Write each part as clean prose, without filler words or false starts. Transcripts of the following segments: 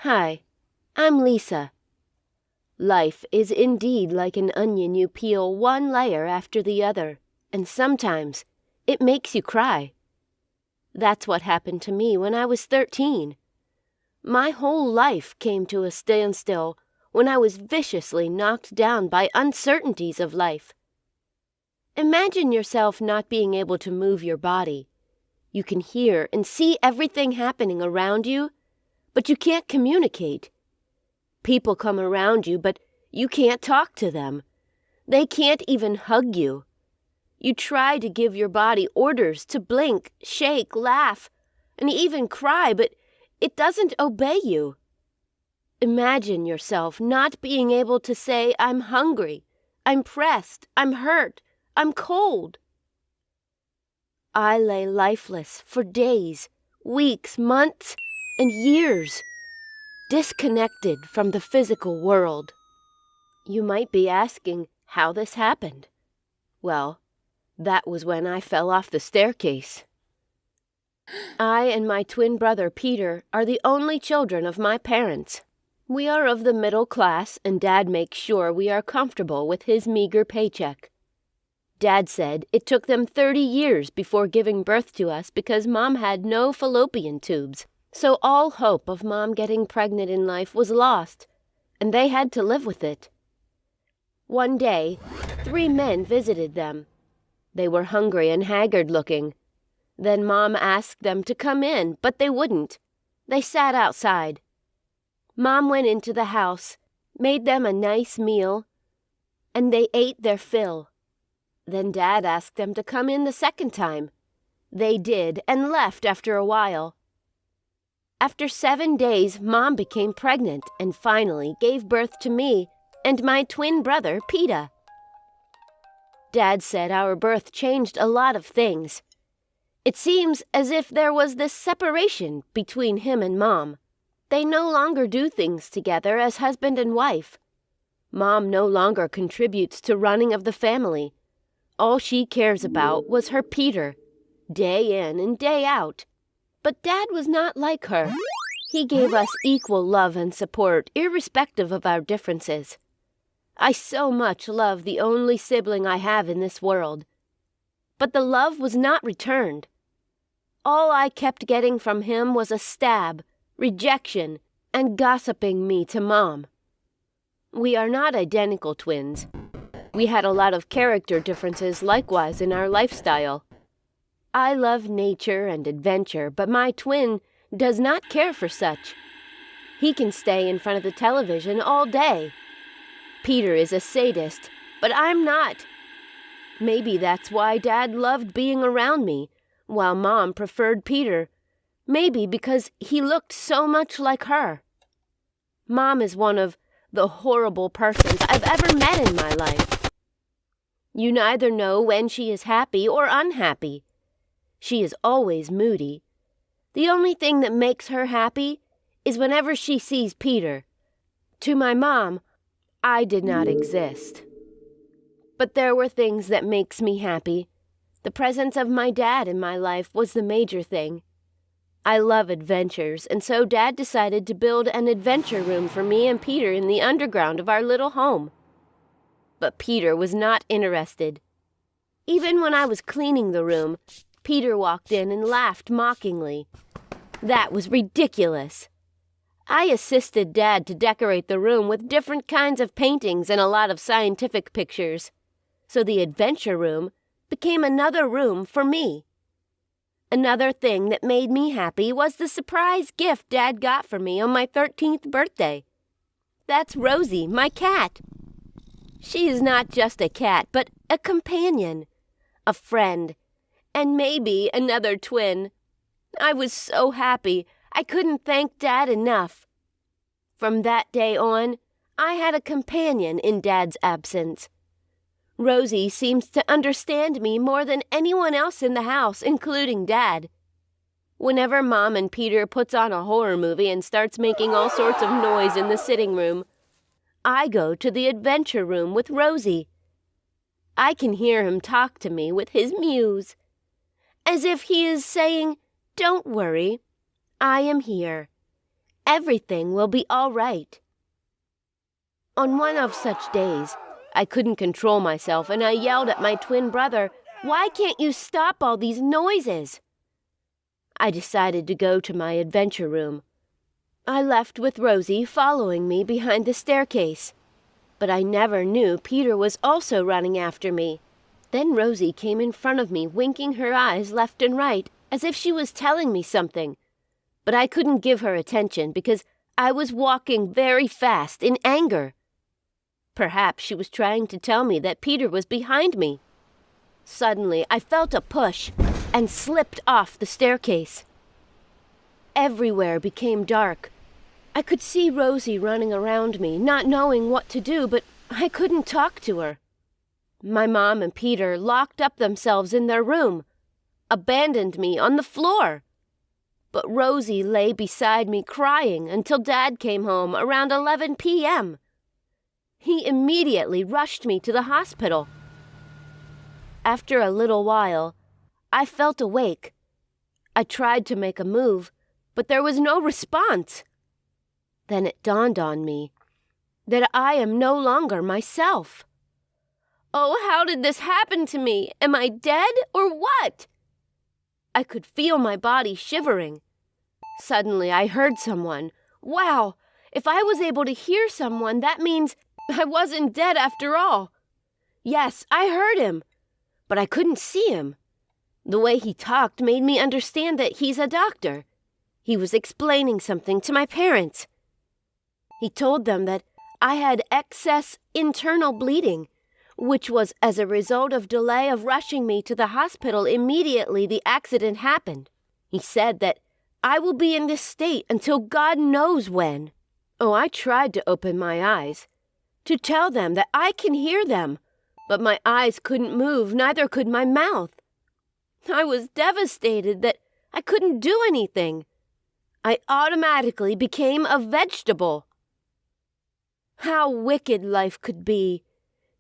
Hi, I'm Lisa. Life is indeed like an onion you peel one layer after the other, and sometimes it makes you cry. That's what happened to me when I was 13. My whole life came to a standstill when I was viciously knocked down by uncertainties of life. Imagine yourself not being able to move your body. You can hear and see everything happening around you, but you can't communicate. People come around you, but you can't talk to them. They can't even hug you. You try to give your body orders to blink, shake, laugh, and even cry, but it doesn't obey you. Imagine yourself not being able to say, "I'm hungry, I'm pressed, I'm hurt, I'm cold." I lay lifeless for days, weeks, months, and years, disconnected from the physical world. You might be asking how this happened. Well, that was when I fell off the staircase. I and my twin brother Peter are the only children of my parents. We are of the middle class, and Dad makes sure we are comfortable with his meager paycheck. Dad said it took them 30 years before giving birth to us because Mom had no fallopian tubes, so all hope of Mom getting pregnant in life was lost, and they had to live with it. One day, 3 men visited them. They were hungry and haggard-looking. Then Mom asked them to come in, but they wouldn't. They sat outside. Mom went into the house, made them a nice meal, and they ate their fill. Then Dad asked them to come in the second time. They did, and left after a while. After 7 days, Mom became pregnant and finally gave birth to me and my twin brother, Peter. Dad said our birth changed a lot of things. It seems as if there was this separation between him and Mom. They no longer do things together as husband and wife. Mom no longer contributes to running of the family. All she cares about was her Peter, day in and day out. But Dad was not like her. He gave us equal love and support, irrespective of our differences. I so much love the only sibling I have in this world. But the love was not returned. All I kept getting from him was a stab, rejection, and gossiping me to Mom. We are not identical twins. We had a lot of character differences likewise in our lifestyle. I love nature and adventure, but my twin does not care for such. He can stay in front of the television all day. Peter is a sadist, but I'm not. Maybe that's why Dad loved being around me, while Mom preferred Peter. Maybe because he looked so much like her. Mom is one of the horrible persons I've ever met in my life. You neither know when she is happy or unhappy. She is always moody. The only thing that makes her happy is whenever she sees Peter. To my mom, I did not exist. But there were things that makes me happy. The presence of my dad in my life was the major thing. I love adventures, and so Dad decided to build an adventure room for me and Peter in the underground of our little home. But Peter was not interested. Even when I was cleaning the room, Peter walked in and laughed mockingly. That was ridiculous. I assisted Dad to decorate the room with different kinds of paintings and a lot of scientific pictures. So the adventure room became another room for me. Another thing that made me happy was the surprise gift Dad got for me on my 13th birthday. That's Rosie, my cat. She is not just a cat, but a companion, a friend, and maybe another twin. I was so happy. I couldn't thank Dad enough. From that day on, I had a companion in Dad's absence. Rosie seems to understand me more than anyone else in the house, including Dad. Whenever Mom and Peter puts on a horror movie and starts making all sorts of noise in the sitting room, I go to the adventure room with Rosie. I can hear him talk to me with his mews, as if he is saying, "Don't worry, I am here. Everything will be all right." On one of such days, I couldn't control myself and I yelled at my twin brother, "Why can't you stop all these noises?" I decided to go to my adventure room. I left with Rosie following me behind the staircase. But I never knew Peter was also running after me. Then Rosie came in front of me, winking her eyes left and right, as if she was telling me something. But I couldn't give her attention because I was walking very fast in anger. Perhaps she was trying to tell me that Peter was behind me. Suddenly, I felt a push and slipped off the staircase. Everywhere became dark. I could see Rosie running around me, not knowing what to do, but I couldn't talk to her. My mom and Peter locked up themselves in their room, abandoned me on the floor. But Rosie lay beside me crying until Dad came home around 11 p.m. He immediately rushed me to the hospital. After a little while, I felt awake. I tried to make a move, but there was no response. Then it dawned on me that I am no longer myself. Oh, how did this happen to me? Am I dead or what? I could feel my body shivering. Suddenly, I heard someone. Wow, if I was able to hear someone, that means I wasn't dead after all. Yes, I heard him, but I couldn't see him. The way he talked made me understand that he's a doctor. He was explaining something to my parents. He told them that I had excess internal bleeding, which was as a result of delay of rushing me to the hospital immediately the accident happened. He said that I will be in this state until God knows when. Oh, I tried to open my eyes, to tell them that I can hear them, but my eyes couldn't move, neither could my mouth. I was devastated that I couldn't do anything. I automatically became a vegetable. How wicked life could be.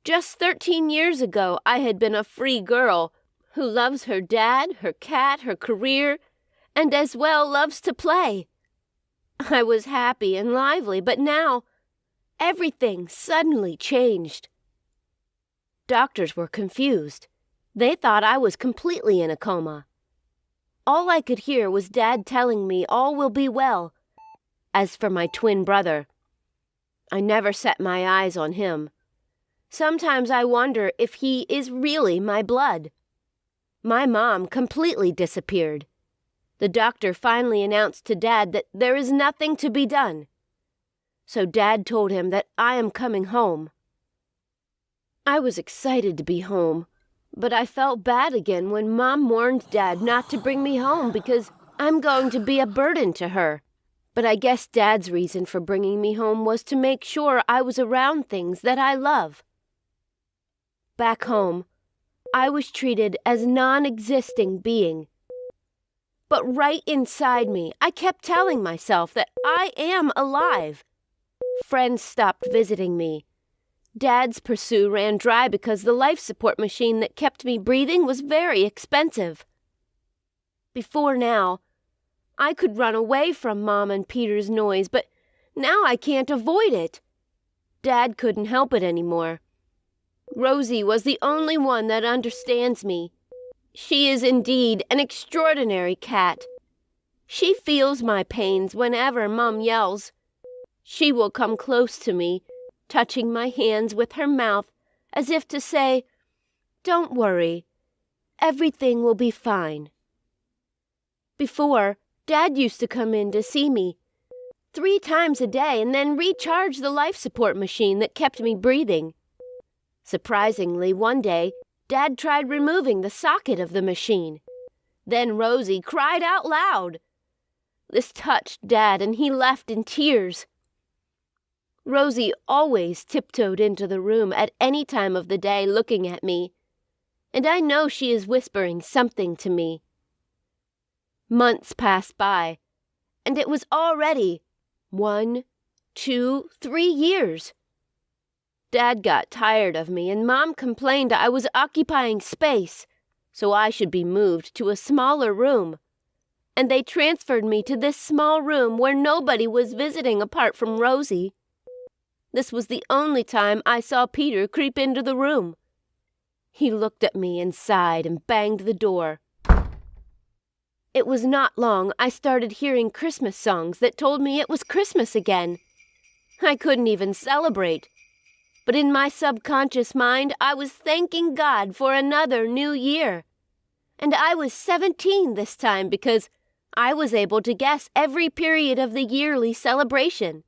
Just 13 years ago, I had been a free girl who loves her dad, her cat, her career, and as well loves to play. I was happy and lively, but now everything suddenly changed. Doctors were confused. They thought I was completely in a coma. All I could hear was Dad telling me all will be well. As for my twin brother, I never set my eyes on him. Sometimes I wonder if he is really my blood. My mom completely disappeared. The doctor finally announced to Dad that there is nothing to be done. So Dad told him that I am coming home. I was excited to be home, but I felt bad again when Mom warned Dad not to bring me home because I'm going to be a burden to her. But I guess Dad's reason for bringing me home was to make sure I was around things that I love. Back home, I was treated as a non-existing being. But right inside me, I kept telling myself that I am alive. Friends stopped visiting me. Dad's pursuit ran dry because the life support machine that kept me breathing was very expensive. Before now, I could run away from Mom and Peter's noise, but now I can't avoid it. Dad couldn't help it anymore. Rosie was the only one that understands me. She is indeed an extraordinary cat. She feels my pains whenever Mom yells. She will come close to me, touching my hands with her mouth as if to say, "Don't worry, everything will be fine." Before, Dad used to come in to see me 3 times a day and then recharge the life support machine that kept me breathing. Surprisingly, one day, Dad tried removing the socket of the machine. Then Rosie cried out loud. This touched Dad and he left in tears. Rosie always tiptoed into the room at any time of the day looking at me, and I know she is whispering something to me. Months passed by, and it was already 1, 2, 3 years. Dad got tired of me, and Mom complained I was occupying space, so I should be moved to a smaller room. and they transferred me to this small room where nobody was visiting apart from Rosie. This was the only time I saw Peter creep into the room. He looked at me and sighed and banged the door. It was not long I started hearing Christmas songs that told me it was Christmas again. I couldn't even celebrate. But in my subconscious mind, I was thanking God for another new year. And I was 17 this time because I was able to guess every period of the yearly celebration.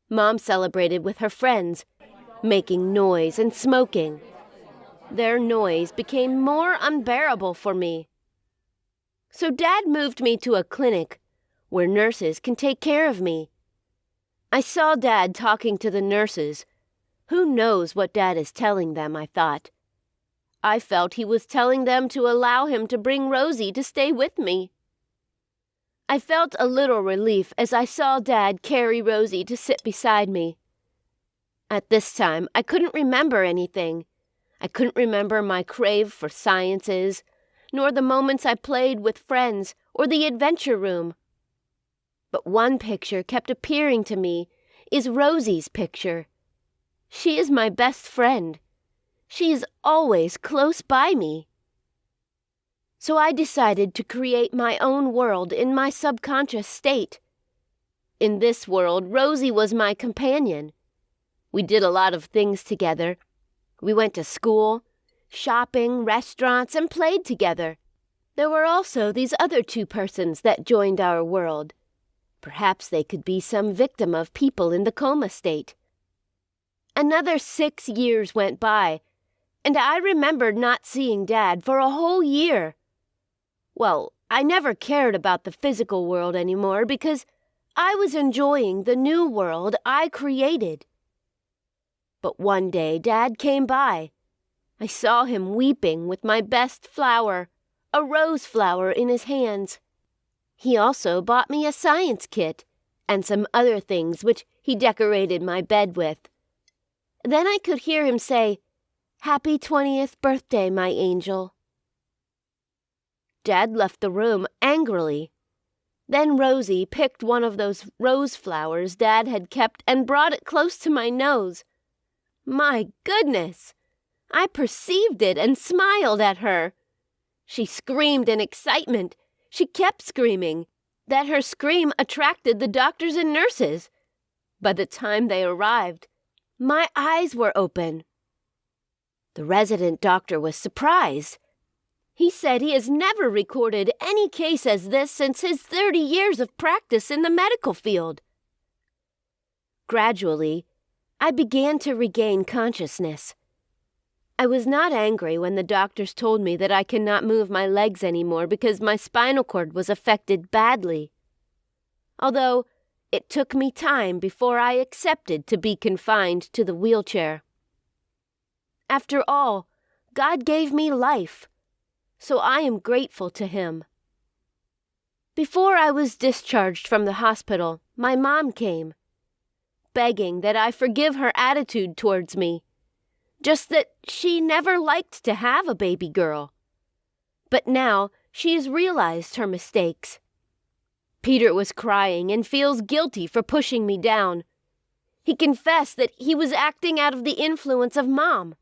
Mom celebrated with her friends, making noise and smoking. Their noise became more unbearable for me. So Dad moved me to a clinic where nurses can take care of me. I saw Dad talking to the nurses. Who knows what Dad is telling them, I thought. I felt he was telling them to allow him to bring Rosie to stay with me. I felt a little relief as I saw Dad carry Rosie to sit beside me. At this time, I couldn't remember anything. I couldn't remember my crave for sciences, nor the moments I played with friends or the adventure room. But one picture kept appearing to me is Rosie's picture. She is my best friend. She is always close by me. So I decided to create my own world in my subconscious state. In this world, Rosie was my companion. We did a lot of things together. We went to school, shopping, restaurants, and played together. There were also these other two persons that joined our world. Perhaps they could be some victim of people in the coma state. Another 6 years went by, and I remembered not seeing Dad for a whole year. Well, I never cared about the physical world anymore because I was enjoying the new world I created. But one day Dad came by. I saw him weeping with my best flower, a rose flower, in his hands. He also bought me a science kit and some other things which he decorated my bed with. Then I could hear him say, "Happy 20th birthday, my angel." Dad left the room angrily. Then Rosie picked one of those rose flowers Dad had kept and brought it close to my nose. My goodness! I perceived it and smiled at her. She screamed in excitement. She kept screaming. That her scream attracted the doctors and nurses. By the time they arrived, my eyes were open. The resident doctor was surprised. He said he has never recorded any case as this since his 30 years of practice in the medical field. Gradually, I began to regain consciousness. I was not angry when the doctors told me that I cannot move my legs anymore because my spinal cord was affected badly. Although it took me time before I accepted to be confined to the wheelchair. After all, God gave me life, so I am grateful to Him. Before I was discharged from the hospital, my mom came, begging that I forgive her attitude towards me, just that she never liked to have a baby girl. But now she has realized her mistakes. Peter was crying and feels guilty for pushing me down. He confessed that he was acting out of the influence of Mom.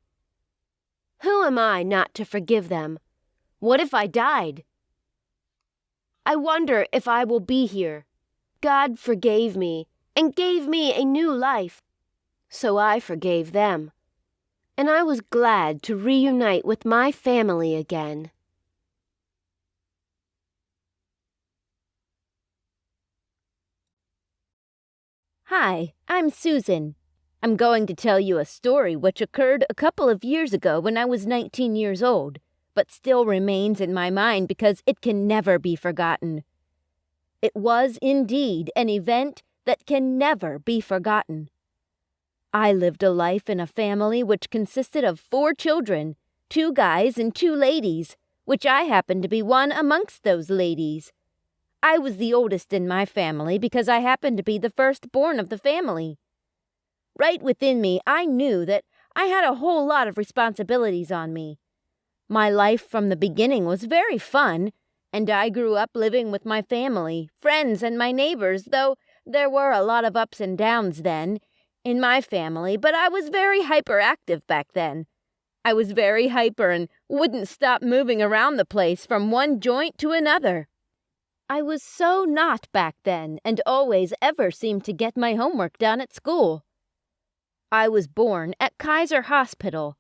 Who am I not to forgive them? What if I died? I wonder if I will be here. God forgave me and gave me a new life, so I forgave them. And I was glad to reunite with my family again. Hi, I'm Susan. I'm going to tell you a story which occurred a couple of years ago when I was 19 years old, but still remains in my mind because it can never be forgotten. It was indeed an event that can never be forgotten. I lived a life in a family which consisted of 4 children, 2 guys and 2 ladies, which I happened to be one amongst those ladies. I was the oldest in my family because I happened to be the firstborn of the family. Right within me, I knew that I had a whole lot of responsibilities on me. My life from the beginning was very fun, And I grew up living with my family, friends, and my neighbors, though there were a lot of ups and downs then in my family, but I was very hyperactive back then. I was very hyper and wouldn't stop moving around the place from one joint to another. I was so not back then and always ever seemed to get my homework done at school. I was born at Kaiser Hospital.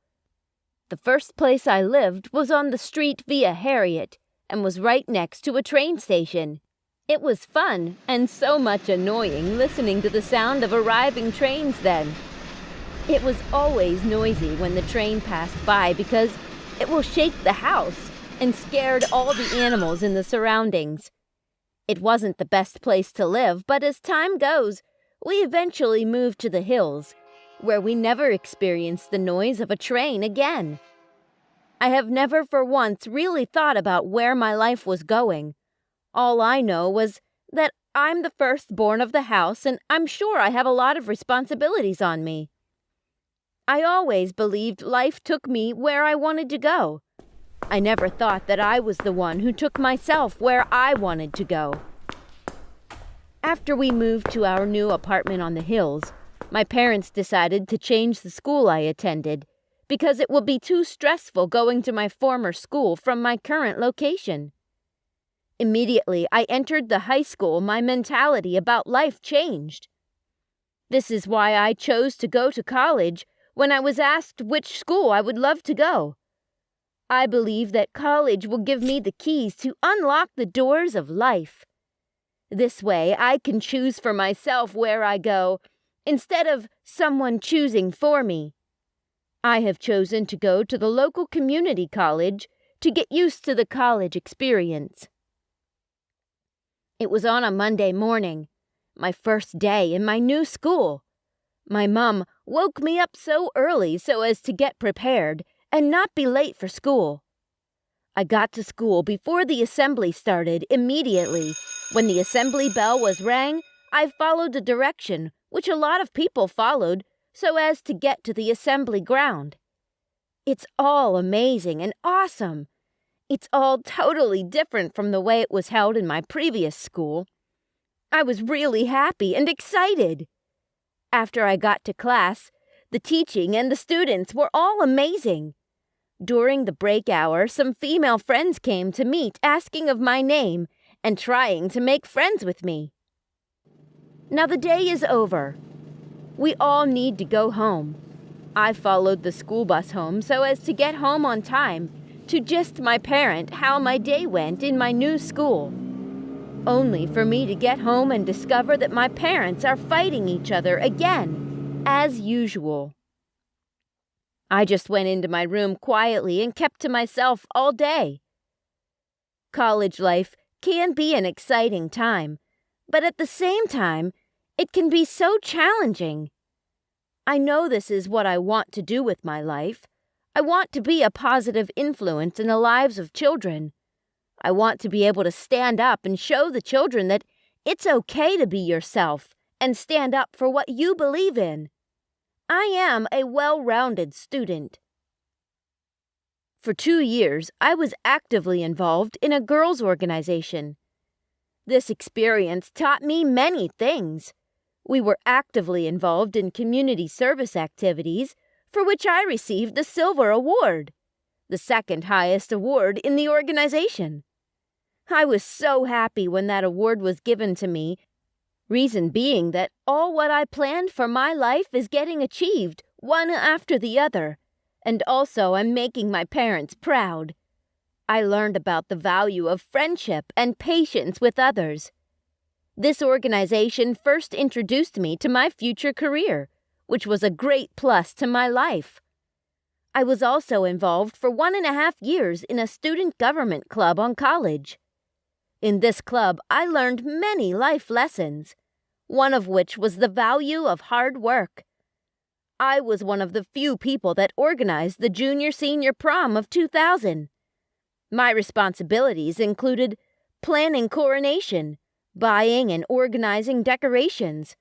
The first place I lived was on the street via Harriet and was right next to a train station. It was fun and so much annoying listening to the sound of arriving trains then. It was always noisy when the train passed by because it will shake the house and scared all the animals in the surroundings. It wasn't the best place to live, but as time goes, we eventually moved to the hills, where we never experienced the noise of a train again. I have never for once really thought about where my life was going. All I know was that I'm the firstborn of the house, and I'm sure I have a lot of responsibilities on me. I always believed life took me where I wanted to go. I never thought that I was the one who took myself where I wanted to go. After we moved to our new apartment on the hills, my parents decided to change the school I attended because it would be too stressful going to my former school from my current location. Immediately I entered the high school, my mentality about life changed. This is why I chose to go to college when I was asked which school I would love to go. I believe that college will give me the keys to unlock the doors of life. This way I can choose for myself where I go, instead of someone choosing for me. I have chosen to go to the local community college to get used to the college experience. It was on a Monday morning, my first day in my new school. My mom woke me up so early so as to get prepared and not be late for school. I got to school before the assembly started immediately. When the assembly bell was rang, I followed the direction, which a lot of people followed, so as to get to the assembly ground. It's all amazing and awesome. It's all totally different from the way it was held in my previous school. I was really happy and excited. After I got to class, the teaching and the students were all amazing. During the break hour, some female friends came to meet asking of my name and trying to make friends with me. Now the day is over. We all need to go home. I followed the school bus home so as to get home on time to gist my parent how my day went in my new school. Only for me to get home and discover that my parents are fighting each other again, as usual. I just went into my room quietly and kept to myself all day. College life can be an exciting time, but at the same time, it can be so challenging. I know this is what I want to do with my life. I want to be a positive influence in the lives of children. I want to be able to stand up and show the children that it's okay to be yourself and stand up for what you believe in. I am a well-rounded student. For 2 years, I was actively involved in a girls' organization. This experience taught me many things. We were actively involved in community service activities, for which I received the Silver Award, the second highest award in the organization. I was so happy when that award was given to me, reason being that all what I planned for my life is getting achieved, one after the other, and also I'm making my parents proud. I learned about the value of friendship and patience with others. This organization first introduced me to my future career, which was a great plus to my life. I was also involved for 1.5 years in a student government club on college. In this club, I learned many life lessons, one of which was the value of hard work. I was one of the few people that organized the junior-senior prom of 2000. My responsibilities included planning coronation, buying and organizing decorations,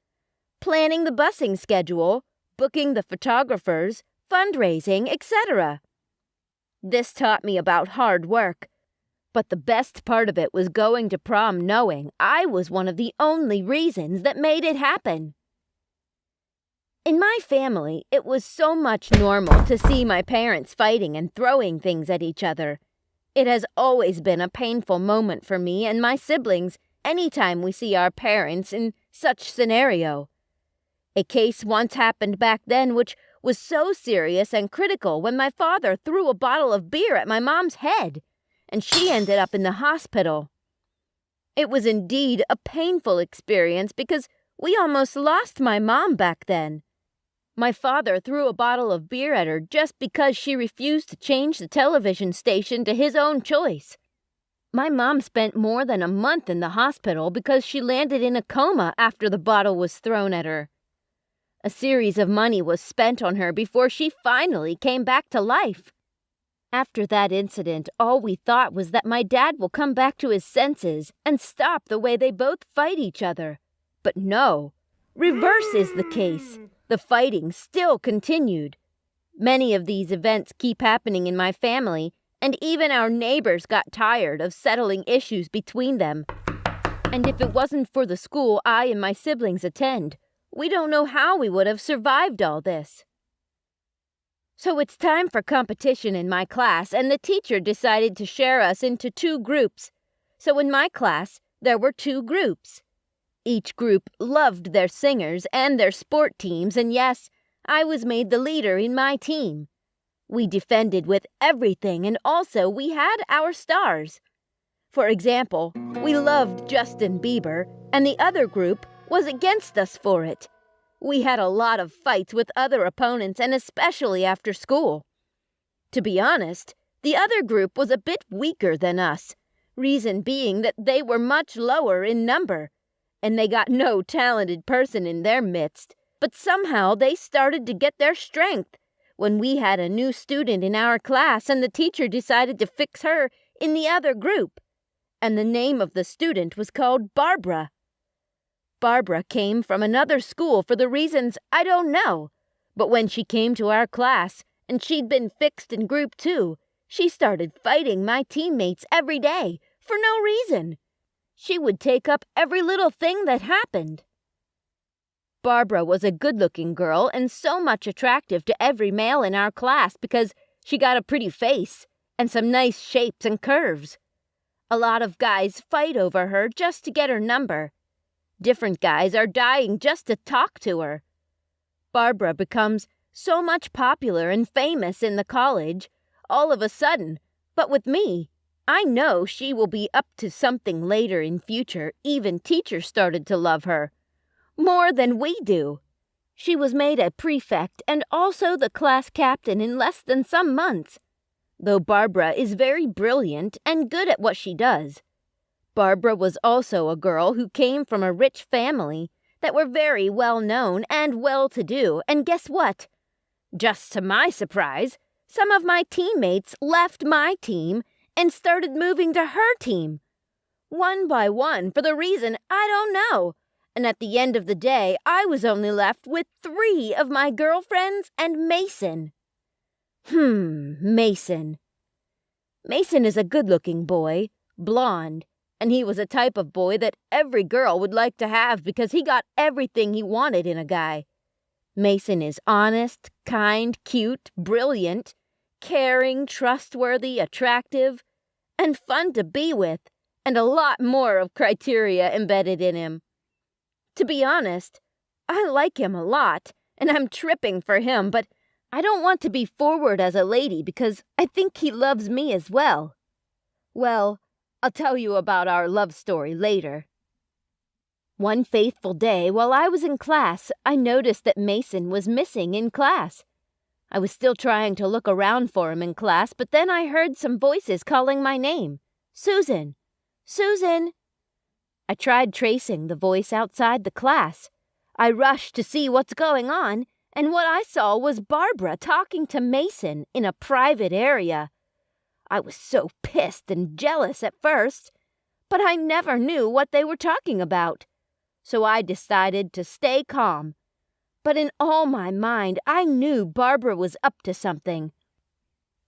planning the busing schedule, booking the photographers, fundraising, etc. This taught me about hard work. But the best part of it was going to prom knowing I was one of the only reasons that made it happen. In my family, it was so much normal to see my parents fighting and throwing things at each other. It has always been a painful moment for me and my siblings anytime we see our parents in such scenario. A case once happened back then which was so serious and critical when my father threw a bottle of beer at my mom's head, and she ended up in the hospital. It was indeed a painful experience because we almost lost my mom back then. My father threw a bottle of beer at her just because she refused to change the television station to his own choice. My mom spent more than a month in the hospital because she landed in a coma after the bottle was thrown at her. A series of money was spent on her before she finally came back to life. After that incident, all we thought was that my dad will come back to his senses and stop the way they both fight each other. But no, reverse is the case. The fighting still continued. Many of these events keep happening in my family, and even our neighbors got tired of settling issues between them. And if it wasn't for the school I and my siblings attend, we don't know how we would have survived all this. So it's time for competition in my class, and the teacher decided to share us into 2 groups. So in my class, there were 2 groups. Each group loved their singers and their sport teams, and yes, I was made the leader in my team. We defended with everything, and also we had our stars. For example, we loved Justin Bieber, and the other group was against us for it. We had a lot of fights with other opponents, and especially after school. To be honest, the other group was a bit weaker than us, reason being that they were much lower in number, and they got no talented person in their midst, but somehow they started to get their strength when we had a new student in our class and the teacher decided to fix her in the other group. And the name of the student was called Barbara. Barbara came from another school for the reasons I don't know, but when she came to our class and she'd been fixed in group 2, she started fighting my teammates every day for no reason. She would take up every little thing that happened. Barbara was a good-looking girl and so much attractive to every male in our class because she got a pretty face and some nice shapes and curves. A lot of guys fight over her just to get her number. Different guys are dying just to talk to her. Barbara becomes so much popular and famous in the college all of a sudden, but with me, I know she will be up to something later in future. Even teachers started to love her. More than we do. She was made a prefect and also the class captain in less than some months. Though Barbara is very brilliant and good at what she does. Barbara was also a girl who came from a rich family that were very well known and well-to-do, and guess what? Just to my surprise, some of my teammates left my team and started moving to her team. One by one, for the reason I don't know. And at the end of the day, I was only left with 3 of my girlfriends and Mason. Mason. Mason is a good-looking boy, blonde, and he was a type of boy that every girl would like to have because he got everything he wanted in a guy. Mason is honest, kind, cute, brilliant, caring, trustworthy, attractive, and fun to be with, and a lot more of criteria embedded in him. To be honest, I like him a lot, and I'm tripping for him, but I don't want to be forward as a lady because I think he loves me as well. Well, I'll tell you about our love story later. One faithful day, while I was in class, I noticed that Mason was missing in class. I was still trying to look around for him in class, but then I heard some voices calling my name. Susan! Susan! I tried tracing the voice outside the class. I rushed to see what's going on, and what I saw was Barbara talking to Mason in a private area. I was so pissed and jealous at first, but I never knew what they were talking about. So I decided to stay calm. But in all my mind, I knew Barbara was up to something.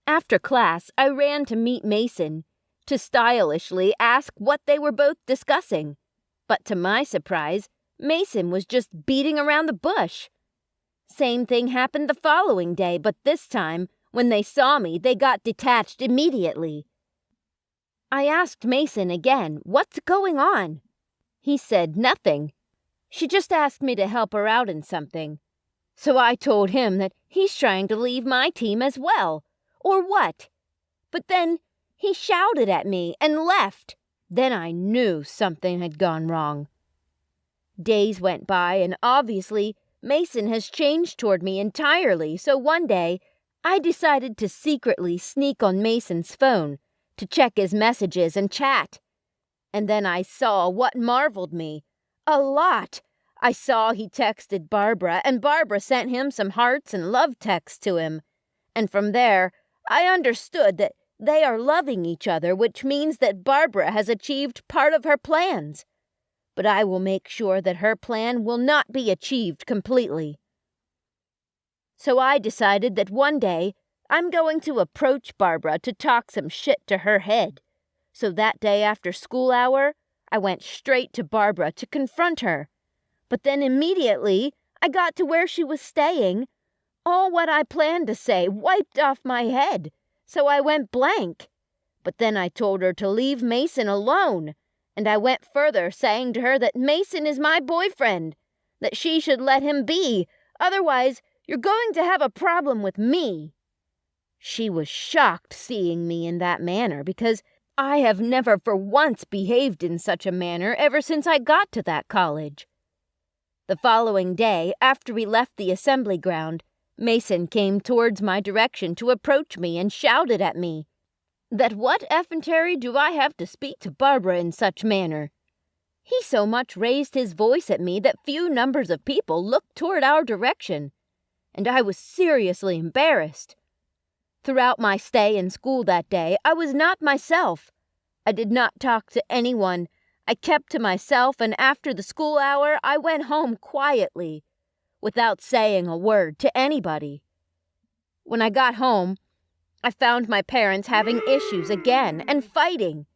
After class, I ran to meet Mason. to stylishly ask what they were both discussing. But to my surprise, Mason was just beating around the bush. Same thing happened the following day, but this time, when they saw me, they got detached immediately. I asked Mason again, "What's going on?" He said nothing. She just asked me to help her out in something. So I told him that he's trying to leave my team as well, or what. But then he shouted at me and left. Then I knew something had gone wrong. Days went by, and obviously Mason has changed toward me entirely, so one day I decided to secretly sneak on Mason's phone to check his messages and chat. And then I saw what marveled me. A lot. I saw he texted Barbara, and Barbara sent him some hearts and love texts to him. And from there, I understood that they are loving each other, which means that Barbara has achieved part of her plans. But I will make sure that her plan will not be achieved completely. So I decided that one day I'm going to approach Barbara to talk some shit to her head. So that day after school hour, I went straight to Barbara to confront her. But then immediately I got to where she was staying. All what I planned to say wiped off my head, so I went blank. But then I told her to leave Mason alone, and I went further, saying to her that Mason is my boyfriend, that she should let him be, otherwise you're going to have a problem with me. She was shocked seeing me in that manner, because I have never for once behaved in such a manner ever since I got to that college. The following day, after we left the assembly ground, Mason came towards my direction to approach me and shouted at me that what effrontery do I have to speak to Barbara in such manner? He so much raised his voice at me that few numbers of people looked toward our direction, and I was seriously embarrassed. Throughout my stay in school that day, I was not myself. I did not talk to anyone. I kept to myself, and after the school hour, I went home quietly, without saying a word to anybody. When I got home, I found my parents having issues again and fighting.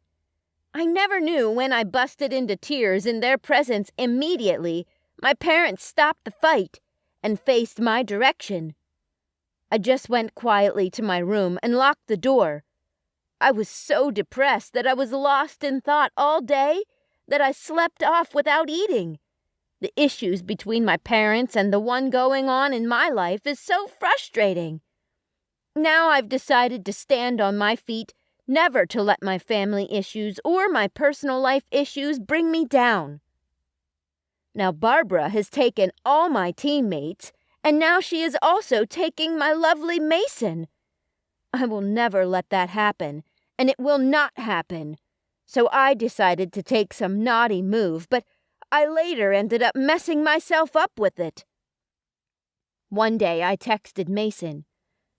I never knew when I busted into tears in their presence immediately. My parents stopped the fight and faced my direction. I just went quietly to my room and locked the door. I was so depressed that I was lost in thought all day that I slept off without eating. The issues between my parents and the one going on in my life is so frustrating. Now I've decided to stand on my feet, never to let my family issues or my personal life issues bring me down. Now Barbara has taken all my teammates, and now she is also taking my lovely Mason. I will never let that happen, and it will not happen. So I decided to take some naughty move, but I later ended up messing myself up with it. One day I texted Mason,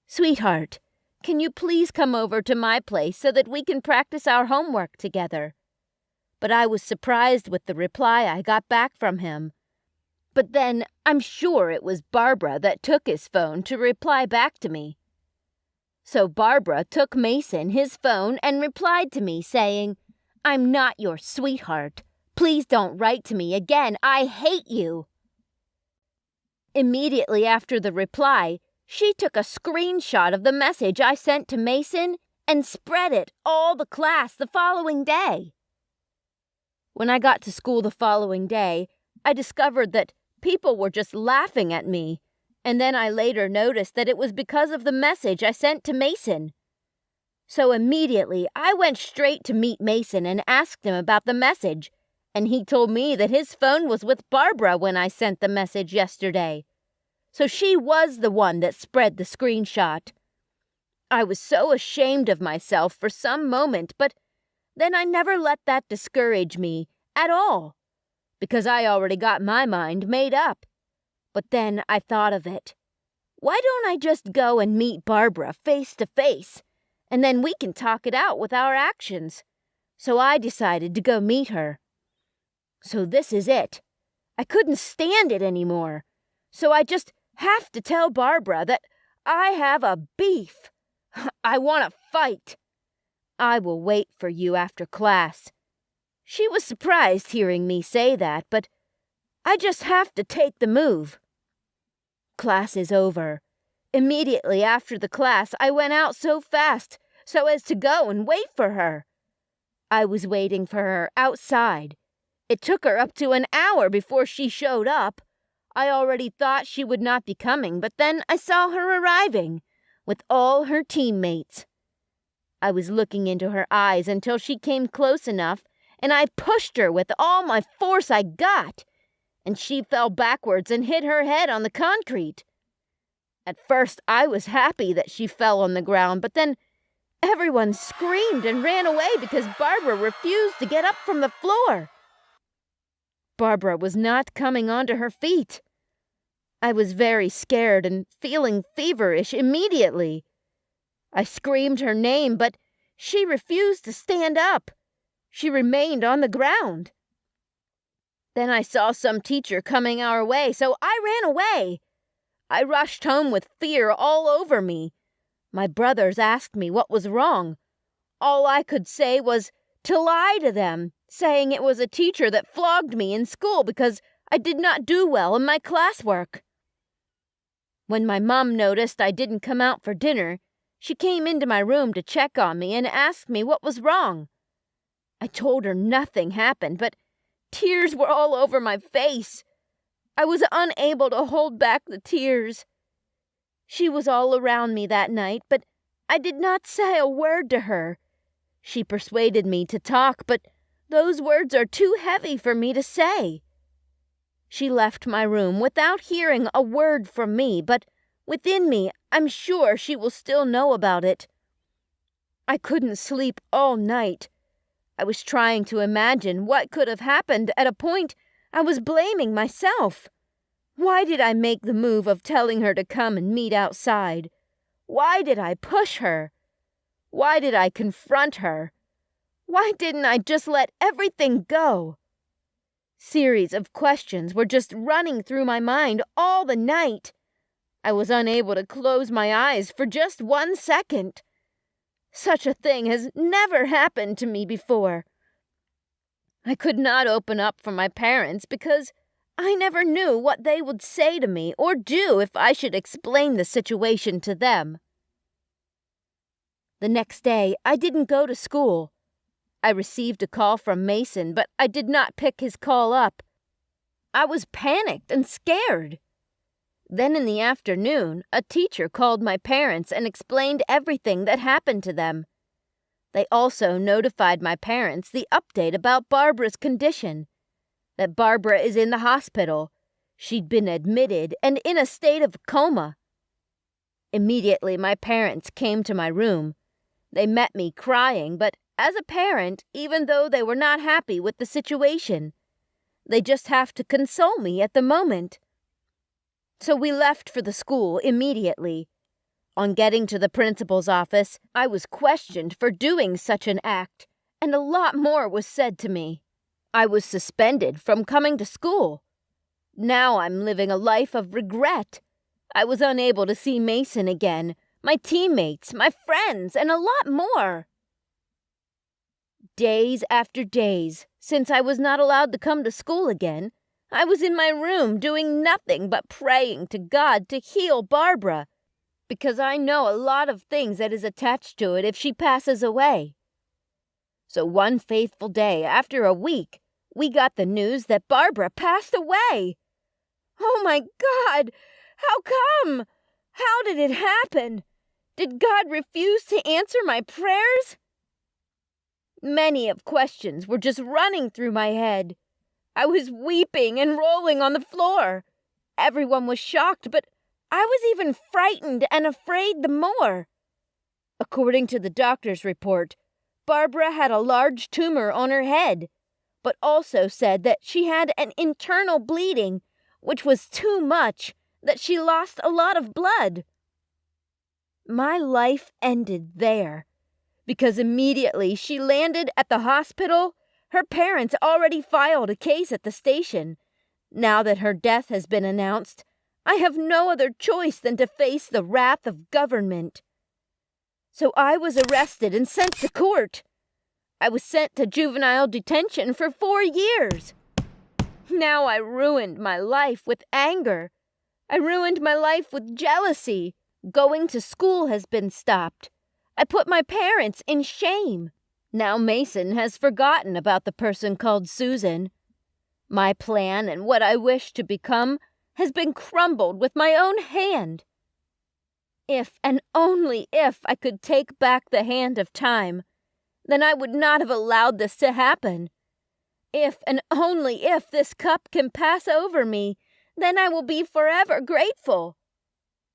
"Sweetheart, can you please come over to my place so that we can practice our homework together?" But I was surprised with the reply I got back from him. But then I'm sure it was Barbara that took his phone to reply back to me. So Barbara took Mason his phone and replied to me saying, "I'm not your sweetheart. Please don't write to me again. I hate you." Immediately after the reply, she took a screenshot of the message I sent to Mason and spread it all the class the following day. When I got to school the following day, I discovered that people were just laughing at me, and then I later noticed that it was because of the message I sent to Mason. So immediately I went straight to meet Mason and asked him about the message, and he told me that his phone was with Barbara when I sent the message yesterday. So she was the one that spread the screenshot. I was so ashamed of myself for some moment, but then I never let that discourage me at all, because I already got my mind made up. But then I thought of it. Why don't I just go and meet Barbara face to face, and then we can talk it out with our actions? So I decided to go meet her. So this is it. I couldn't stand it anymore. So I just have to tell Barbara that I have a beef. I want to fight. I will wait for you after class." She was surprised hearing me say that, but I just have to take the move. Class is over. Immediately after the class, I went out so fast so as to go and wait for her. I was waiting for her outside. It took her up to an hour before she showed up. I already thought she would not be coming, but then I saw her arriving with all her teammates. I was looking into her eyes until she came close enough, and I pushed her with all my force I got, and she fell backwards and hit her head on the concrete. At first, I was happy that she fell on the ground, but then everyone screamed and ran away because Barbara refused to get up from the floor. Barbara was not coming onto her feet. I was very scared and feeling feverish immediately. I screamed her name, but she refused to stand up. She remained on the ground. Then I saw some teacher coming our way, so I ran away. I rushed home with fear all over me. My brothers asked me what was wrong. All I could say was to lie to them, saying it was a teacher that flogged me in school because I did not do well in my classwork. When my mom noticed I didn't come out for dinner, she came into my room to check on me and asked me what was wrong. I told her nothing happened, but tears were all over my face. I was unable to hold back the tears. She was all around me that night, but I did not say a word to her. She persuaded me to talk, but those words are too heavy for me to say. She left my room without hearing a word from me, but within me, I'm sure she will still know about it. I couldn't sleep all night. I was trying to imagine what could have happened. At a point, I was blaming myself. Why did I make the move of telling her to come and meet outside? Why did I push her? Why did I confront her? Why didn't I just let everything go? Series of questions were just running through my mind all the night. I was unable to close my eyes for just 1 second. Such a thing has never happened to me before. I could not open up for my parents because I never knew what they would say to me or do if I should explain the situation to them. The next day, I didn't go to school. I received a call from Mason, but I did not pick his call up. I was panicked and scared. Then in the afternoon, a teacher called my parents and explained everything that happened to them. They also notified my parents the update about Barbara's condition, that Barbara is in the hospital. She'd been admitted and in a state of coma. Immediately, my parents came to my room. They met me crying, but as a parent, even though they were not happy with the situation, they just have to console me at the moment. So we left for the school immediately. On getting to the principal's office, I was questioned for doing such an act, and a lot more was said to me. I was suspended from coming to school. Now I'm living a life of regret. I was unable to see Mason again, my teammates, my friends, and a lot more. Days after days, since I was not allowed to come to school again, I was in my room doing nothing but praying to God to heal Barbara, because I know a lot of things that is attached to it if she passes away. So one faithful day, after a week, we got the news that Barbara passed away. Oh my God! How come? How did it happen? Did God refuse to answer my prayers? Many of questions were just running through my head. I was weeping and rolling on the floor. Everyone was shocked, but I was even frightened and afraid the more. According to the doctor's report, Barbara had a large tumor on her head, but also said that she had an internal bleeding, which was too much, that she lost a lot of blood. My life ended there, because immediately she landed at the hospital. Her parents already filed a case at the station. Now that her death has been announced, I have no other choice than to face the wrath of government. So I was arrested and sent to court. I was sent to juvenile detention for 4 years. Now I ruined my life with anger. I ruined my life with jealousy. Going to school has been stopped. I put my parents in shame. Now Mason has forgotten about the person called Susan. My plan and what I wish to become has been crumbled with my own hand. If and only if I could take back the hand of time, then I would not have allowed this to happen. If and only if this cup can pass over me, then I will be forever grateful.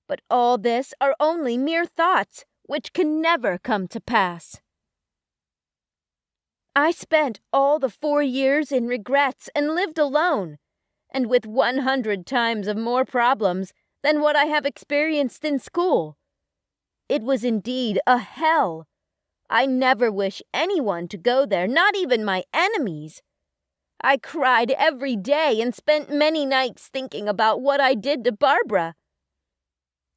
But all this are only mere thoughts which can never come to pass. I spent all the 4 years in regrets and lived alone, and with 100 times of more problems than what I have experienced in school. It was indeed a hell. I never wish anyone to go there, not even my enemies. I cried every day and spent many nights thinking about what I did to Barbara.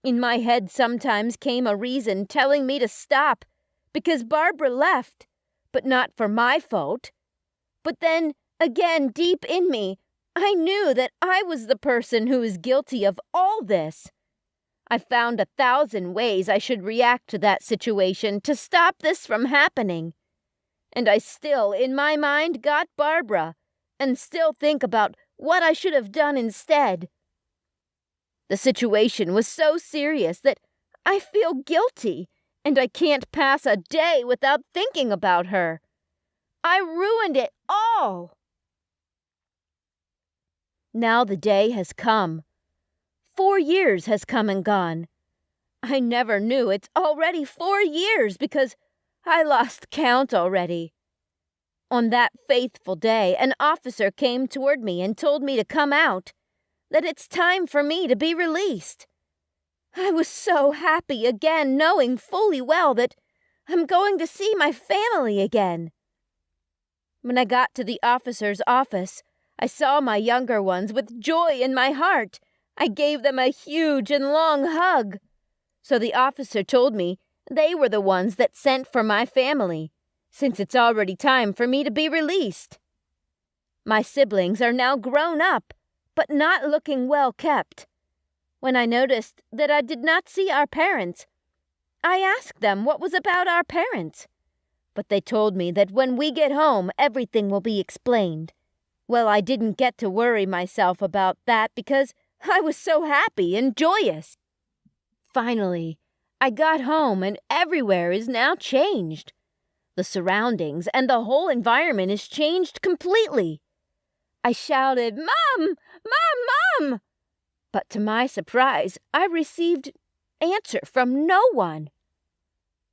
In my head sometimes came a reason telling me to stop, because Barbara left, but not for my fault. But then, again, deep in me, I knew that I was the person who was guilty of all this. I found 1,000 ways I should react to that situation to stop this from happening. And I still, in my mind, got Barbara, and still think about what I should have done instead. The situation was so serious that I feel guilty, and I can't pass a day without thinking about her. I ruined it all. Now the day has come. 4 years has come and gone. I never knew it's already 4 years because I lost count already. On that faithful day, an officer came toward me and told me to come out, that it's time for me to be released. I was so happy again, knowing fully well that I'm going to see my family again. When I got to the officer's office, I saw my younger ones with joy in my heart. I gave them a huge and long hug. So the officer told me they were the ones that sent for my family, since it's already time for me to be released. My siblings are now grown up, but not looking well kept. When I noticed that I did not see our parents, I asked them what was about our parents. But they told me that when we get home, everything will be explained. Well, I didn't get to worry myself about that because I was so happy and joyous. Finally, I got home and everywhere is now changed. The surroundings and the whole environment is changed completely. I shouted, "Mom! Mom! Mom!" But to my surprise, I received answer from no one.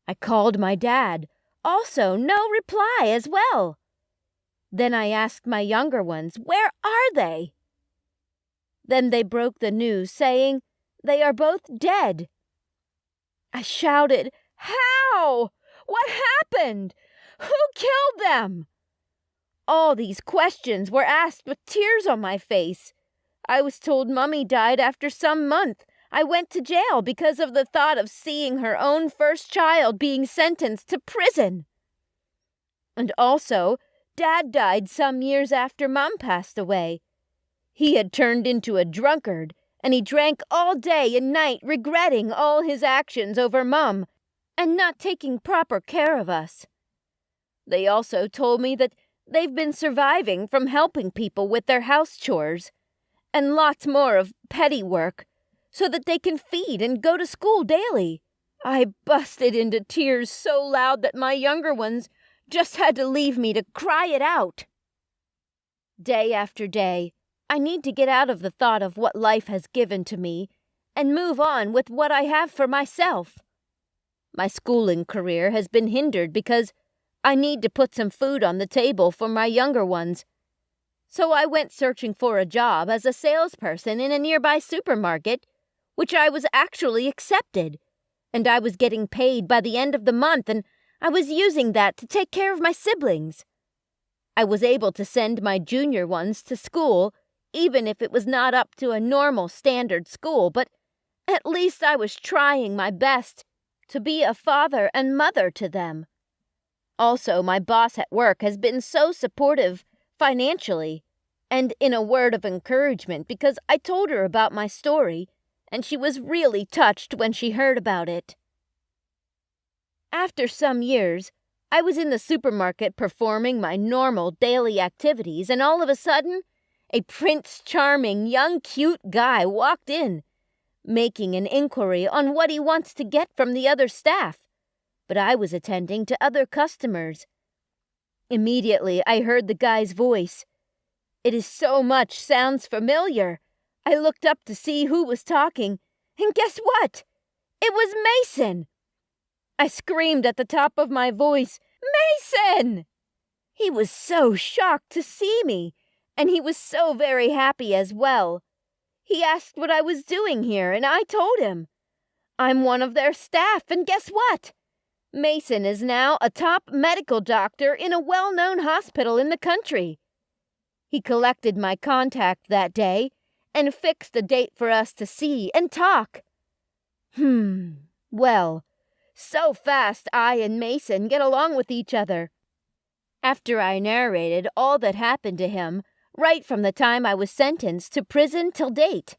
I called my dad, also no reply as well. Then I asked my younger ones, where are they? Then they broke the news, saying they are both dead. I shouted, "How? What happened? Who killed them?" All these questions were asked with tears on my face. I was told Mummy died after some month. I went to jail because of the thought of seeing her own first child being sentenced to prison. And also, Dad died some years after Mom passed away. He had turned into a drunkard, and he drank all day and night, regretting all his actions over Mom and not taking proper care of us. They also told me that they've been surviving from helping people with their house chores and lots more of petty work so that they can feed and go to school daily. I busted into tears so loud that my younger ones just had to leave me to cry it out. Day after day, I need to get out of the thought of what life has given to me and move on with what I have for myself. My schooling career has been hindered because I need to put some food on the table for my younger ones. So I went searching for a job as a salesperson in a nearby supermarket, which I was actually accepted, and I was getting paid by the end of the month, and I was using that to take care of my siblings. I was able to send my junior ones to school, even if it was not up to a normal standard school, but at least I was trying my best to be a father and mother to them. Also, my boss at work has been so supportive financially and in a word of encouragement because I told her about my story, and she was really touched when she heard about it. After some years, I was in the supermarket performing my normal daily activities, and all of a sudden, a Prince Charming young cute guy walked in, making an inquiry on what he wants to get from the other staff, but I was attending to other customers. Immediately, I heard the guy's voice. It is so much sounds familiar. I looked up to see who was talking, and guess what? It was Mason! I screamed at the top of my voice, "Mason!" He was so shocked to see me, and he was so very happy as well. He asked what I was doing here, and I told him. I'm one of their staff, and guess what? Mason is now a top medical doctor in a well-known hospital in the country. He collected my contact that day and fixed a date for us to see and talk. Well, so fast I and Mason get along with each other. After I narrated all that happened to him, right from the time I was sentenced to prison till date,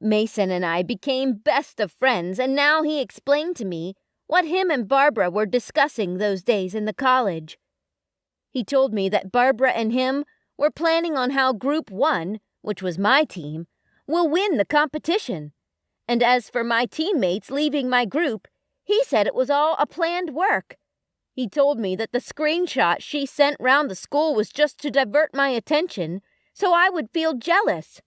Mason and I became best of friends, and now he explained to me what him and Barbara were discussing those days in the college. He told me that Barbara and him were planning on how Group 1, which was my team, will win the competition. And as for my teammates leaving my group, he said it was all a planned work. He told me that the screenshot she sent round the school was just to divert my attention, so I would feel jealous.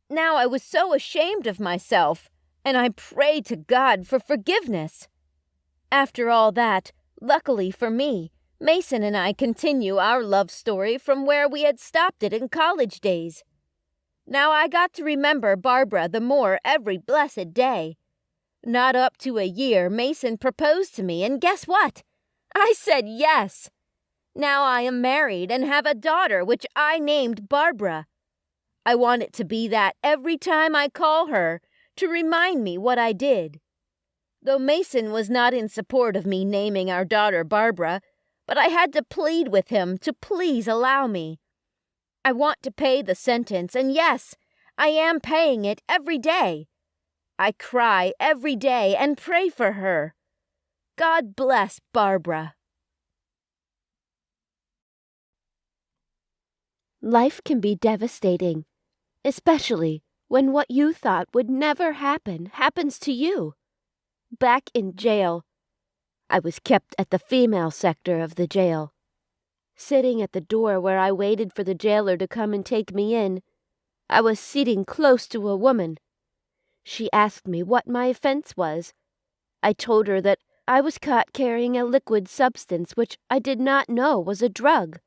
Now I was so ashamed of myself, and I prayed to God for forgiveness. After all that, luckily for me, Mason and I continue our love story from where we had stopped it in college days. Now I got to remember Barbara the more every blessed day. Not up to a year, Mason proposed to me, and guess what? I said yes. Now I am married and have a daughter which I named Barbara. I want it to be that every time I call her to remind me what I did. Though Mason was not in support of me naming our daughter Barbara, but I had to plead with him to please allow me. I want to pay the sentence, and yes, I am paying it every day. I cry every day and pray for her. God bless Barbara. Life can be devastating, especially when what you thought would never happen happens to you. Back in jail, I was kept at the female sector of the jail. Sitting at the door where I waited for the jailer to come and take me in, I was sitting close to a woman. She asked me what my offense was. I told her that I was caught carrying a liquid substance which I did not know was a drug.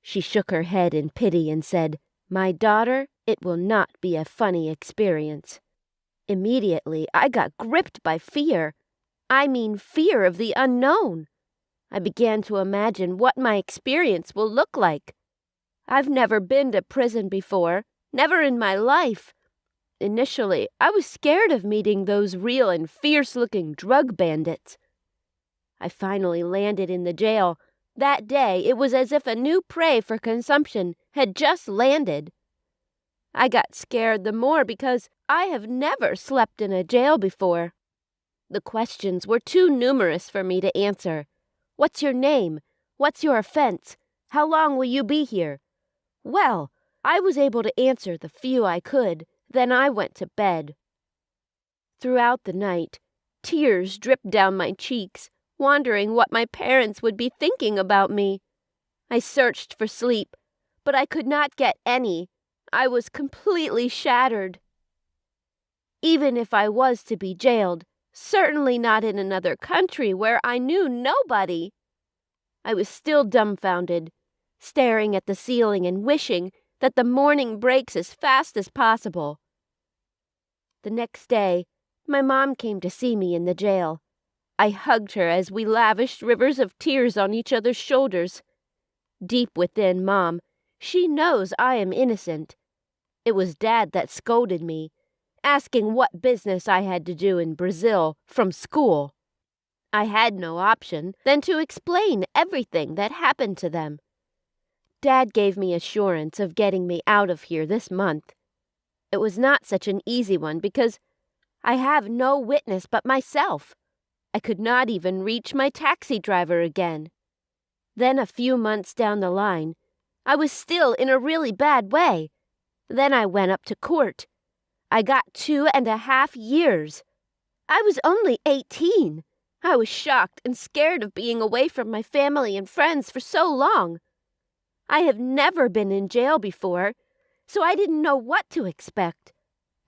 She shook her head in pity and said, "My daughter, it will not be a funny experience." Immediately, I got gripped by fear. I mean fear of the unknown. I began to imagine what my experience will look like. I've never been to prison before, never in my life. Initially, I was scared of meeting those real and fierce-looking drug bandits. I finally landed in the jail. That day, it was as if a new prey for consumption had just landed. I got scared the more because I have never slept in a jail before. The questions were too numerous for me to answer. What's your name? What's your offense? How long will you be here? Well, I was able to answer the few I could. Then I went to bed. Throughout the night, tears dripped down my cheeks, wondering what my parents would be thinking about me. I searched for sleep, but I could not get any. I was completely shattered. Even if I was to be jailed, certainly not in another country where I knew nobody. I was still dumbfounded, staring at the ceiling and wishing that the morning breaks as fast as possible. The next day, my mom came to see me in the jail. I hugged her as we lavished rivers of tears on each other's shoulders. Deep within Mom, she knows I am innocent. It was Dad that scolded me, asking what business I had to do in Brazil from school. I had no option than to explain everything that happened to them. Dad gave me assurance of getting me out of here this month. It was not such an easy one because I have no witness but myself. I could not even reach my taxi driver again. Then a few months down the line, I was still in a really bad way. Then I went up to court. I got 2.5 years. I was only 18. I was shocked and scared of being away from my family and friends for so long. I have never been in jail before, so I didn't know what to expect.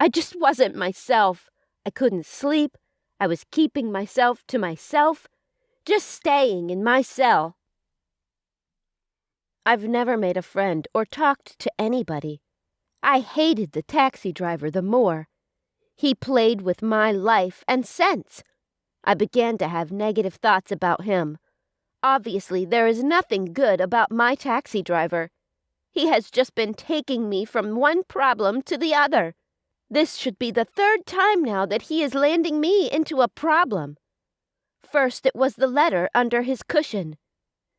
I just wasn't myself. I couldn't sleep. I was keeping myself to myself, just staying in my cell. I've never made a friend or talked to anybody. I hated the taxi driver the more. He played with my life and sense. I began to have negative thoughts about him. Obviously, there is nothing good about my taxi driver. He has just been taking me from one problem to the other. This should be the 3rd time now that he is landing me into a problem. First, it was the letter under his cushion.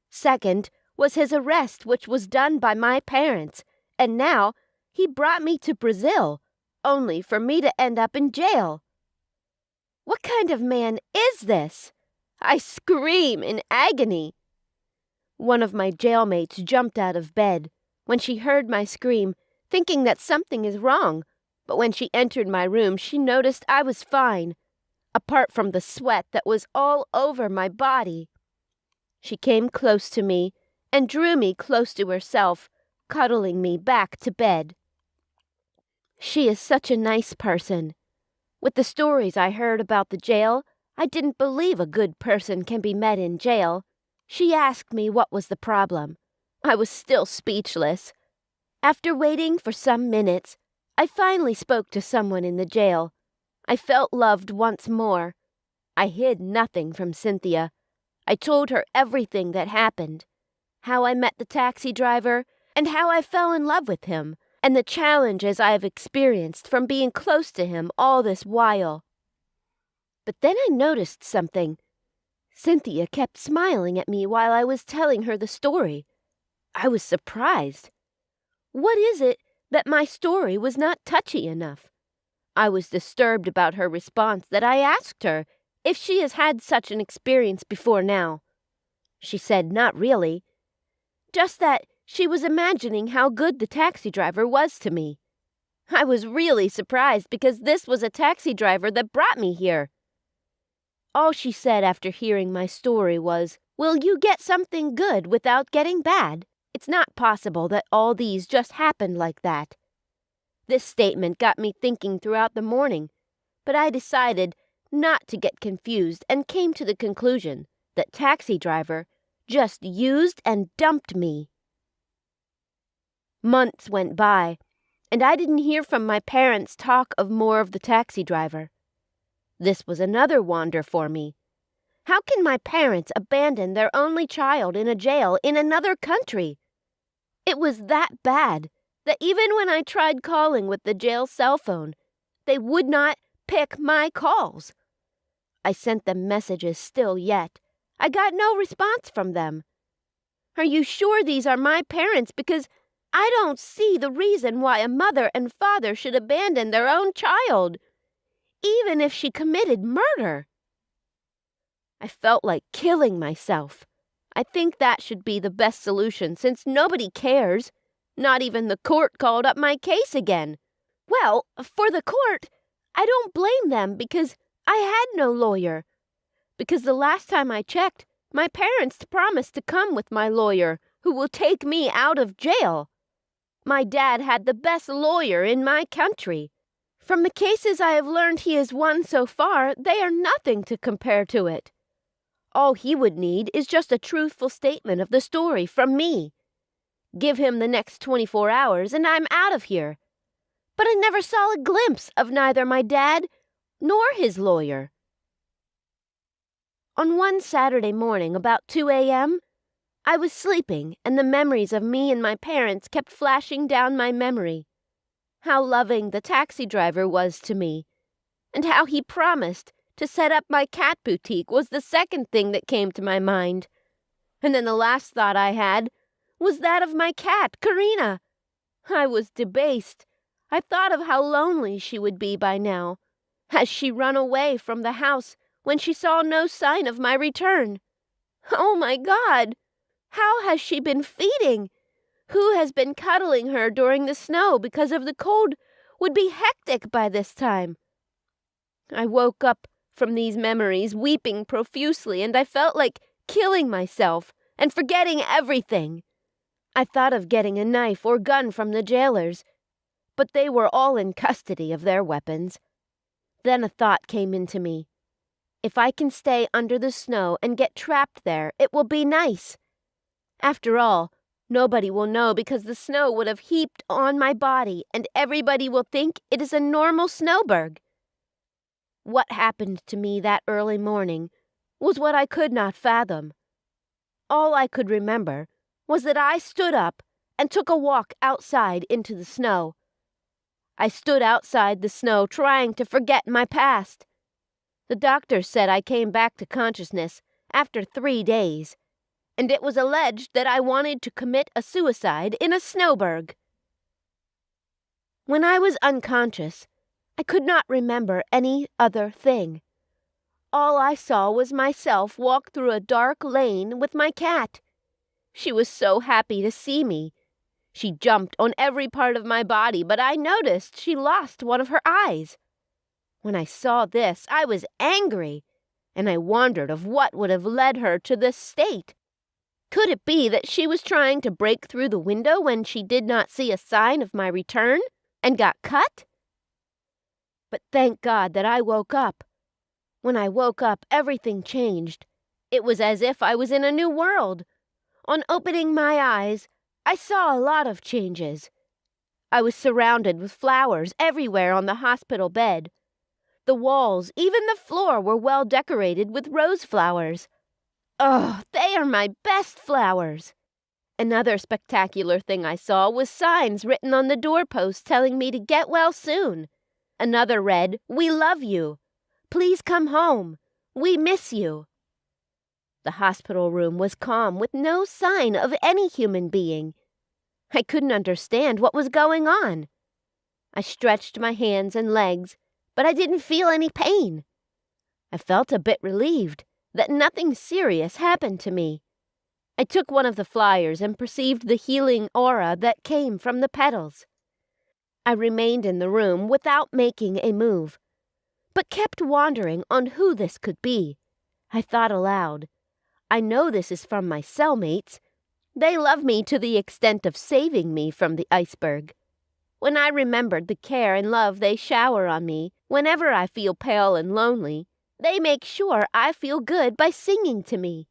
Second, was his arrest, which was done by my parents. And now, he brought me to Brazil, only for me to end up in jail. What kind of man is this? I scream in agony. One of my jailmates jumped out of bed when she heard my scream, thinking that something is wrong. But when she entered my room, she noticed I was fine, apart from the sweat that was all over my body. She came close to me and drew me close to herself, cuddling me back to bed. She is such a nice person. With the stories I heard about the jail, I didn't believe a good person can be met in jail. She asked me what was the problem. I was still speechless. After waiting for some minutes, I finally spoke to someone in the jail. I felt loved once more. I hid nothing from Cynthia. I told her everything that happened. How I met the taxi driver, and how I fell in love with him, and the challenges I have experienced from being close to him all this while. But then I noticed something. Cynthia kept smiling at me while I was telling her the story. I was surprised. What is it that my story was not touchy enough? I was disturbed about her response that I asked her if she has had such an experience before now. She said not really, just that she was imagining how good the taxi driver was to me. I was really surprised because this was a taxi driver that brought me here. All she said after hearing my story was, "Will you get something good without getting bad? It's not possible that all these just happened like that." This statement got me thinking throughout the morning, but I decided not to get confused and came to the conclusion that taxi driver just used and dumped me. Months went by, and I didn't hear from my parents talk of more of the taxi driver. This was another wonder for me. How can my parents abandon their only child in a jail in another country? It was that bad that even when I tried calling with the jail cell phone, they would not pick my calls. I sent them messages still yet. I got no response from them. Are you sure these are my parents? Because I don't see the reason why a mother and father should abandon their own child, even if she committed murder. I felt like killing myself. I think that should be the best solution since nobody cares. Not even the court called up my case again. Well, for the court, I don't blame them because I had no lawyer. Because the last time I checked, my parents promised to come with my lawyer, who will take me out of jail. My dad had the best lawyer in my country. From the cases I have learned he has won so far, they are nothing to compare to it. All he would need is just a truthful statement of the story from me. Give him the next 24 hours and I'm out of here. But I never saw a glimpse of neither my dad nor his lawyer. On one Saturday morning about 2 a.m., I was sleeping and the memories of me and my parents kept flashing down my memory. how loving the taxi driver was to me, and how he promised to set up my cat boutique was the second thing that came to my mind. And then the last thought I had was that of my cat, Karina. I was debased. I thought of how lonely she would be by now. Has she run away from the house when she saw no sign of my return? Oh my God! How has she been feeding? Who has been cuddling her during the snow because of the cold would be hectic by this time? I woke up from these memories weeping profusely, and I felt like killing myself and forgetting everything. I thought of getting a knife or gun from the jailers, but they were all in custody of their weapons. Then a thought came into me. If I can stay under the snow and get trapped there, it will be nice. After all, nobody will know because the snow would have heaped on my body and everybody will think it is a normal snowberg. What happened to me that early morning was what I could not fathom. All I could remember was that I stood up and took a walk outside into the snow. I stood outside the snow trying to forget my past. The doctor said I came back to consciousness after 3 days, and it was alleged that I wanted to commit a suicide in a snowberg. When I was unconscious, I could not remember any other thing. All I saw was myself walk through a dark lane with my cat. She was so happy to see me. She jumped on every part of my body, but I noticed she lost one of her eyes. When I saw this, I was angry, and I wondered of what would have led her to this state. Could it be that she was trying to break through the window when she did not see a sign of my return and got cut? But thank God that I woke up. When I woke up, everything changed. It was as if I was in a new world. On opening my eyes, I saw a lot of changes. I was surrounded with flowers everywhere on the hospital bed. The walls, even the floor, were well decorated with rose flowers. Oh, they are my best flowers. Another spectacular thing I saw was signs written on the doorpost telling me to get well soon. Another read, "We love you. Please come home. We miss you." The hospital room was calm with no sign of any human being. I couldn't understand what was going on. I stretched my hands and legs, but I didn't feel any pain. I felt a bit relieved that nothing serious happened to me. I took one of the flyers and perceived the healing aura that came from the petals. I remained in the room without making a move, but kept wondering on who this could be. I thought aloud, I know this is from my cellmates. They love me to the extent of saving me from the iceberg. When I remembered the care and love they shower on me whenever I feel pale and lonely, they make sure I feel good by singing to me.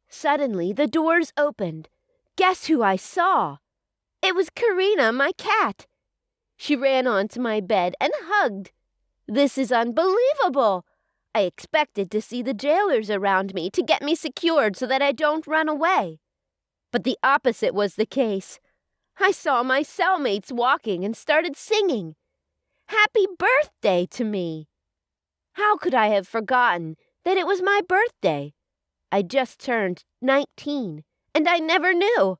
Suddenly, the doors opened. Guess who I saw? It was Karina, my cat. She ran onto my bed and hugged. This is unbelievable. I expected to see the jailers around me to get me secured so that I don't run away. But the opposite was the case. I saw my cellmates walking and started singing. Happy birthday to me. How could I have forgotten that it was my birthday? I just turned 19, and I never knew.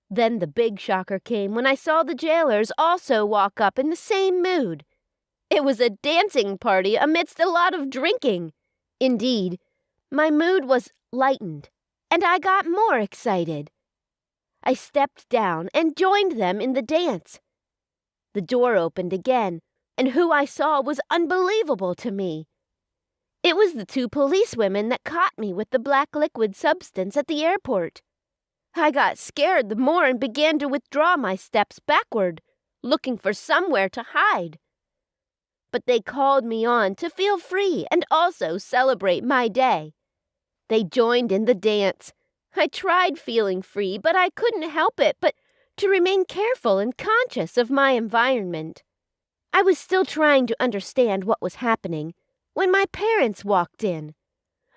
Then the big shocker came when I saw the jailers also walk up in the same mood. It was a dancing party amidst a lot of drinking. Indeed, my mood was lightened, and I got more excited. I stepped down and joined them in the dance. The door opened again, and who I saw was unbelievable to me. It was the 2 policewomen that caught me with the black liquid substance at the airport. I got scared the more and began to withdraw my steps backward, looking for somewhere to hide. But they called me on to feel free and also celebrate my day. They joined in the dance. I tried feeling free, but I couldn't help it but to remain careful and conscious of my environment. I was still trying to understand what was happening when my parents walked in.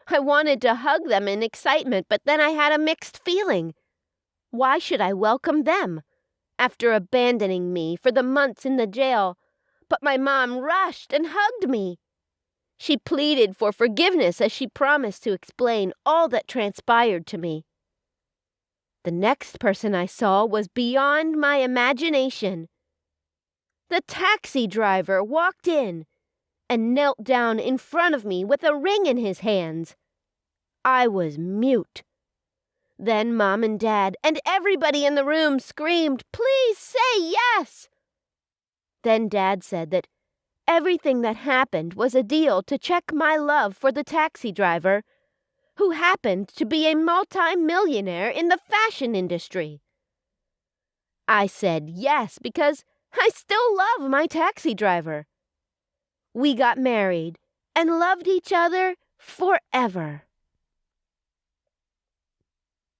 I wanted to hug them in excitement, but then I had a mixed feeling. Why should I welcome them? after abandoning me for the months in the jail, but my mom rushed and hugged me. She pleaded for forgiveness as she promised to explain all that transpired to me. The next person I saw was beyond my imagination. The taxi driver walked in and knelt down in front of me with a ring in his hands. I was mute. Then Mom and Dad and everybody in the room screamed, "Please say yes!" Then Dad said that everything that happened was a deal to check my love for the taxi driver, who happened to be a multi-millionaire in the fashion industry. I said yes because I still love my taxi driver. We got married and loved each other forever.